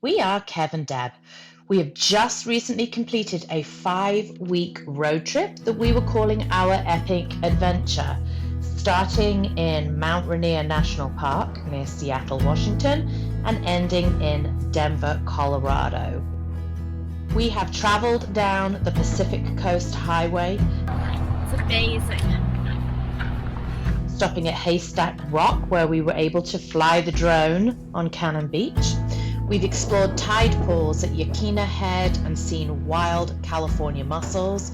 We are Kev and Deb. We have just recently completed a 5-week road trip that we were calling our epic adventure, starting in Mount Rainier National Park near Seattle, Washington, and ending in Denver, Colorado. We have traveled down the Pacific Coast Highway. It's amazing. Stopping at Haystack Rock, where we were able to fly the drone on Cannon Beach. We've explored tide pools at Yaquina Head and seen wild California mussels.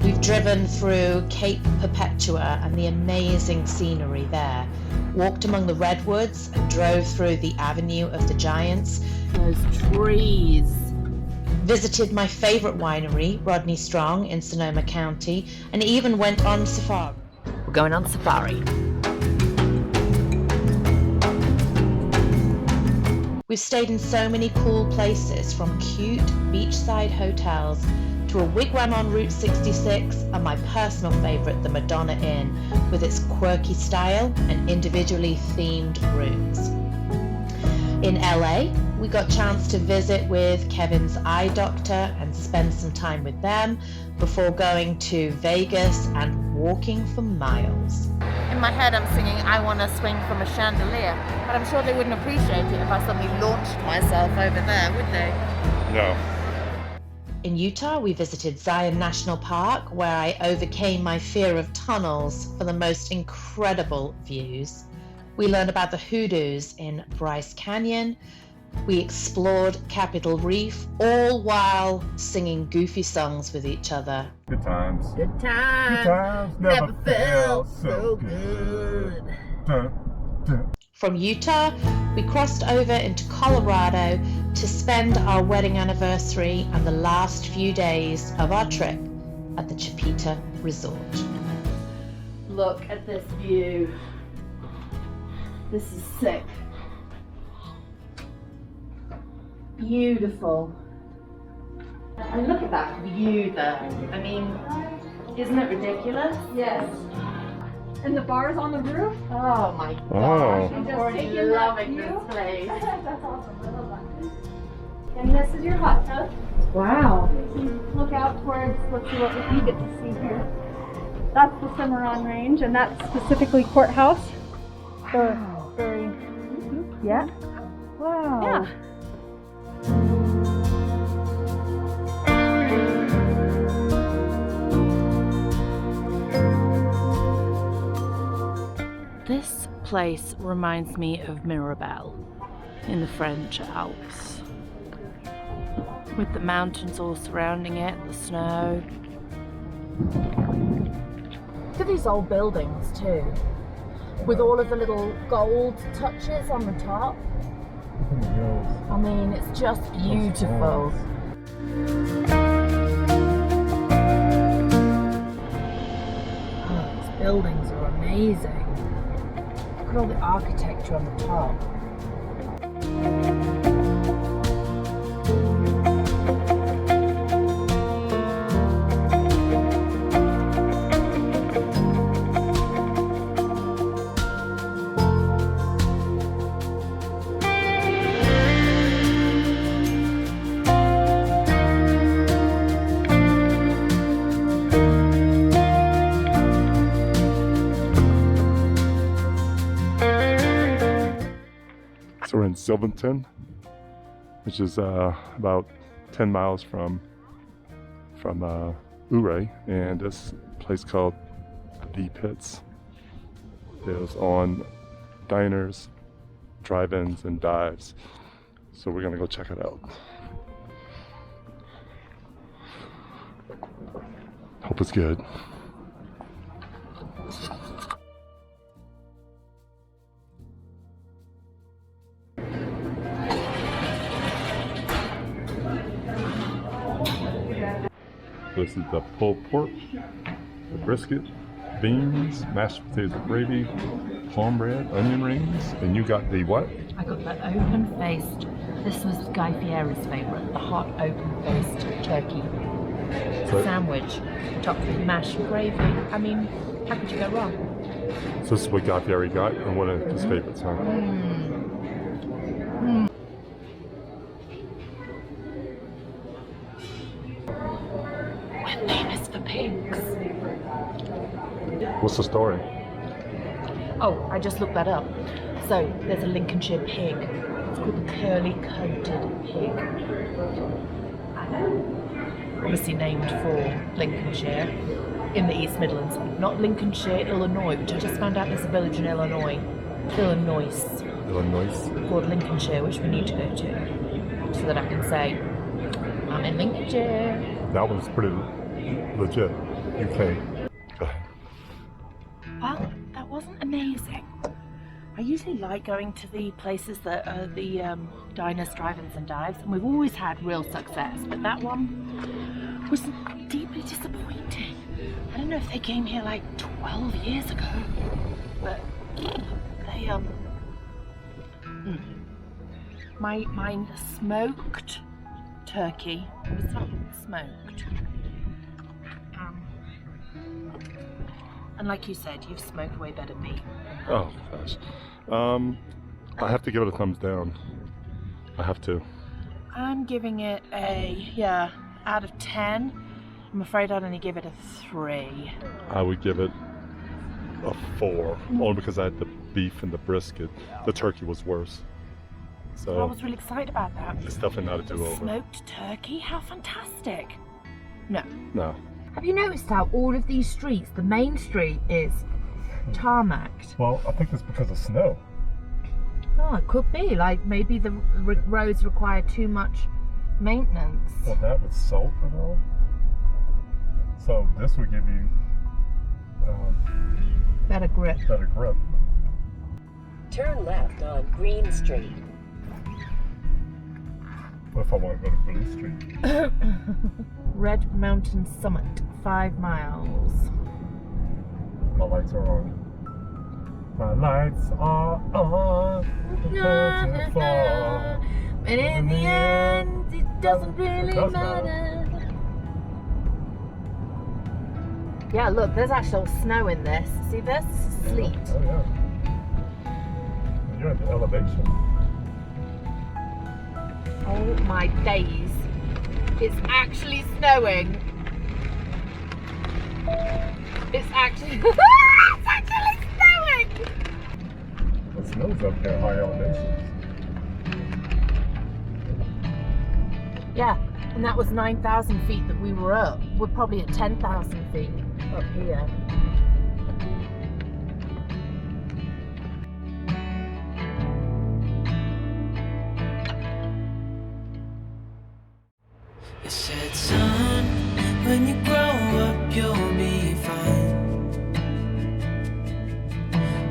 We've driven through Cape Perpetua and the amazing scenery there. Walked among the redwoods and drove through the Avenue of the Giants. Those trees. Visited my favorite winery, Rodney Strong, in Sonoma County, and even went on safari. We're going on safari. We've stayed in so many cool places, from cute beachside hotels to a wigwam on Route 66 and my personal favorite, the Madonna Inn, with its quirky style and individually themed rooms. In LA, we got a chance to visit with Kevin's eye doctor and spend some time with them before going to Vegas and walking for miles. In my head I'm singing I Want to Swing from a Chandelier, but I'm sure they wouldn't appreciate it if I suddenly launched myself over there, would they? No. In Utah, we visited Zion National Park, where I overcame my fear of tunnels for the most incredible views. We learned about the hoodoos in Bryce Canyon. We explored Capitol Reef, all while singing goofy songs with each other. Good times. Good times. Good times never felt so good. Dun, dun. From Utah, we crossed over into Colorado to spend our wedding anniversary and the last few days of our trip at the Chipita Resort. Look at this view. This is sick. Beautiful. And look at that view though. I mean, isn't it ridiculous? Yes. And the bar's on the roof? Oh my Oh. gosh, I'm You just already take in that loving view? this place. That's awesome. I love that. And this is your hot tub. Wow. You can look out towards, let's see what we get to see here. That's the Cimarron Range, and that's specifically Courthouse. So very, yeah. Wow. Yeah. This place reminds me of Mirabel in the French Alps, with the mountains all surrounding it, the snow. Look at these old buildings too, with all of the little gold touches on the top. I mean, it's just beautiful. Oh, these buildings are amazing. Look at all the architecture on the top. So we're in Silverton, which is about 10 miles from Ouray, and this place called The Pits is on diners, drive-ins, and dives. So we're gonna go check it out. Hope it's good. This is the pulled pork, the brisket, beans, mashed potatoes with gravy, cornbread, onion rings, and you got the what? I got the open-faced. This was Guy Fieri's favourite, the hot open-faced turkey sandwich topped with mashed gravy. I mean, how could you go wrong? So this is what Guy Fieri got, and one of his favorites, huh? We're famous for pigs. What's the story? Oh, I just looked that up. So there's a Lincolnshire pig. It's called the curly-coated pig. Obviously named for Lincolnshire in the East Midlands, not Lincolnshire, Illinois, which I just found out there's a village in Illinois, Illinois, called Lincolnshire, which we need to go to, so that I can say, I'm in Lincolnshire. That was pretty legit. UK. Go ahead. Well, that wasn't amazing. I usually like going to the places that are the diners, drive-ins and dives, and we've always had real success, but that one was deeply disappointing. I don't know if they came here like 12 years ago, but they, my smoked turkey was not smoked. And like you said, you've smoked way better than me. Oh gosh. I have to give it a thumbs down. I have to. I'm giving it a, out of 10. I'm afraid I'd only give it a 3. I would give it a 4, only because I had the beef and the brisket. The turkey was worse. So I was really excited about that. it's definitely not a do-over. Smoked turkey? How fantastic. No. No. Have you noticed how all of these streets, the main street is tarmacked? Well, I think it's because of snow. Oh, it could be. Like maybe the roads require too much maintenance. Well, that with salt and all. So this would give you Better grip. better grip. Turn left on Green Street. What if I want to go to Blue Street? Red Mountain Summit, 5 miles. My lights are on. My lights are on. And in the end, it doesn't really matter. Yeah, look, there's actual snow in this. See this? Sleet. Oh yeah. You're at the elevation. Oh my days. It's actually snowing. It's actually it's actually snowing. The snow's up there, high elevations. Yeah, and that was 9,000 feet that we were up. We're probably at 10,000 feet up here. It said, son, when you grow up, you'll be fine.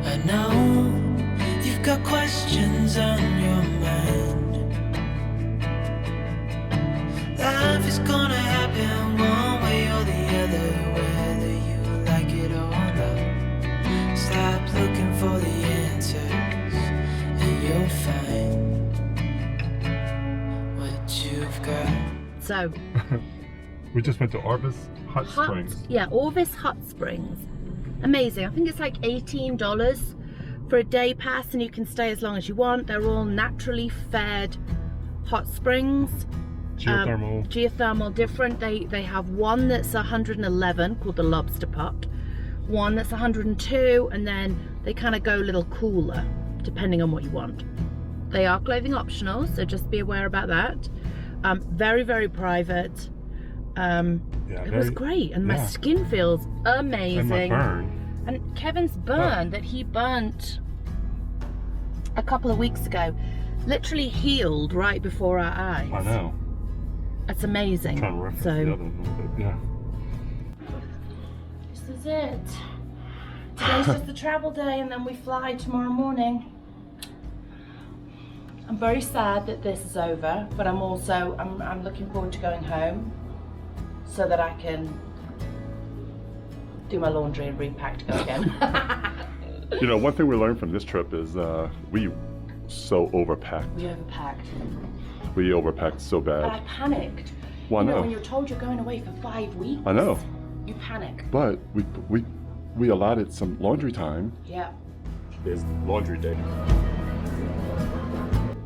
I know you've got questions on your mind. Life is gonna happen one way or the other, whether you like it or not. Stop looking for the answers, and you'll find what you've got. So, We just went to Orvis Hot Springs. Yeah, Orvis Hot Springs. Amazing. I think it's like $18 for a day pass and you can stay as long as you want. They're all naturally fed hot springs. Geothermal, different. They have one that's 111 called the Lobster Pot, one that's 102, and then they kind of go a little cooler depending on what you want. They are clothing optional, so just be aware about that. Very, very private. It was great, and my skin feels amazing. And my burn. And Kevin's burn that he burnt a couple of weeks ago literally healed right before our eyes. I know. It's amazing. Trying to reference the other one a little bit, yeah. This is it. Today's just the travel day, and then we fly tomorrow morning. I'm very sad that this is over, but I'm also I'm looking forward to going home so that I can do my laundry and repack to go again. You know, one thing we learned from this trip is we so overpacked. We overpacked. We overpacked so bad. But I panicked. Well, I know. When you're told you're going away for 5 weeks. I know. You panic. But we allotted some laundry time. Yeah. It's laundry day.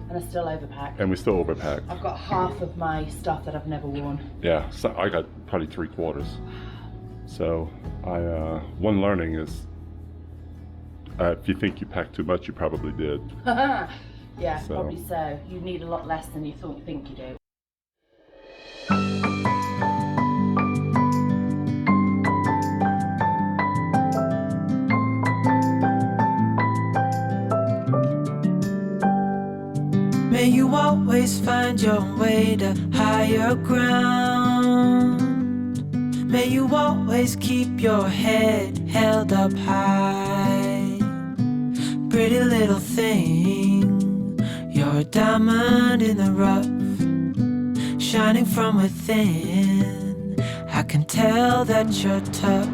And And I still overpack. And we still overpack. I've got half of my stuff that I've never worn. Yeah, so I got probably 3/4. So one learning is if you think you packed too much, you probably did. Yeah, So. probably so. You need a lot less than you think you do. May you always find your way to higher ground. May you always keep your head held up high. Pretty little thing, you're a diamond in the rough, shining from within. I can tell that you're tough.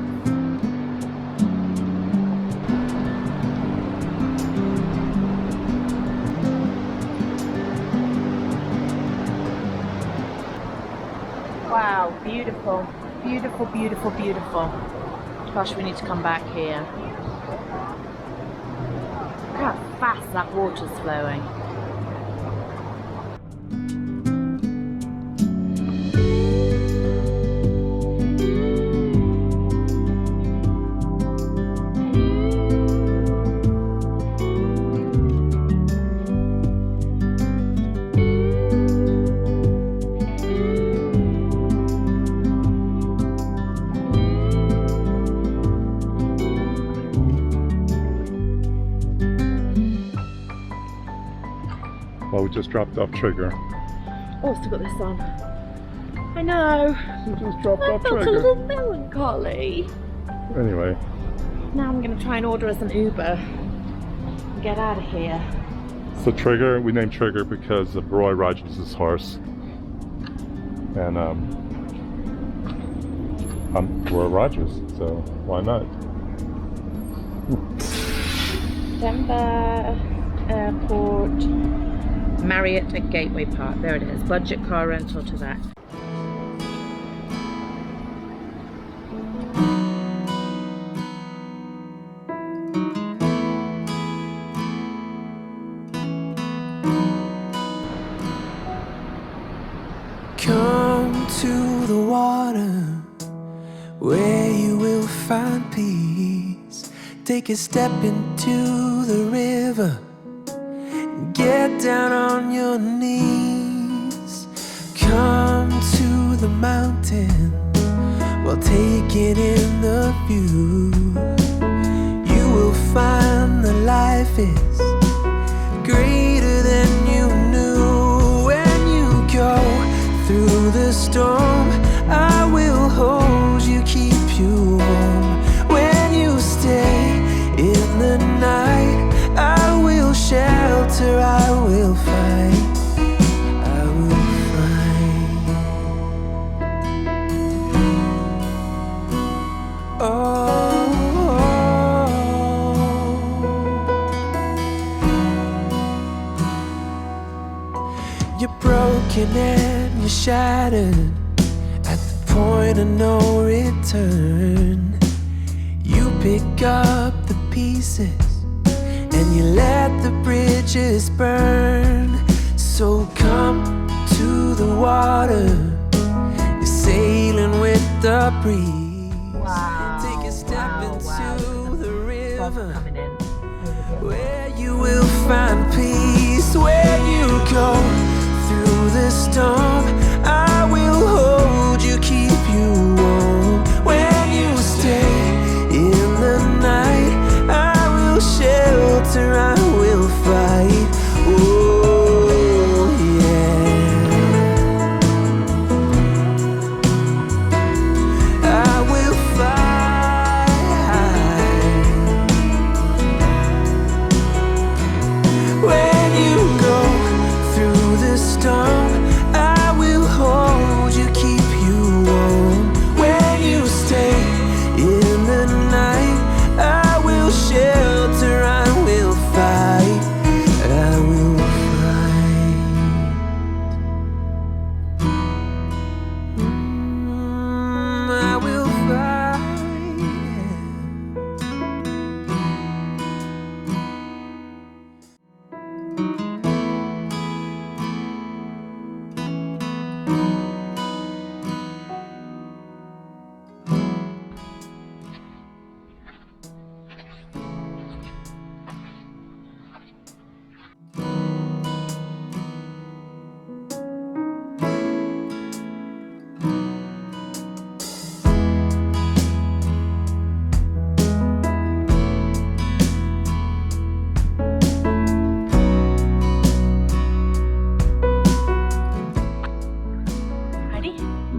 Wow, beautiful. Beautiful, beautiful, beautiful. Gosh, we need to come back here. Look how fast that water's flowing. Well, we just dropped off Trigger. Oh, still got this on. I know. We just dropped I off felt a Trigger. little melancholy. Anyway, Now I'm going to try and order us an Uber and get out of here. so Trigger, we named Trigger because of Roy Rogers' horse. And I'm Roy Rogers, so why not? Denver Airport, Marriott at Gateway Park. There it is. Budget car rental to that. Come to the water where you will find peace. Take a step into the river. Get down on your knees. Come to the mountain while taking in the view. You will find that life is greater than you knew. When you go through the storm, I will hold you, keep you warm. When you stay in the night, I will shelter, I will fight, I will fight. You're broken and you're shattered at the point of no return. You pick up the pieces and you let the bridges burn. So come to the water, you're sailing with the breeze. Wow, Take a step into the river Coming in. where you will find peace. When you go through the storm, I will hold you, keep you warm. When you stay in the night, I will shelter, I will fight. Oh yeah, I will fight. When you go through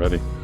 ready.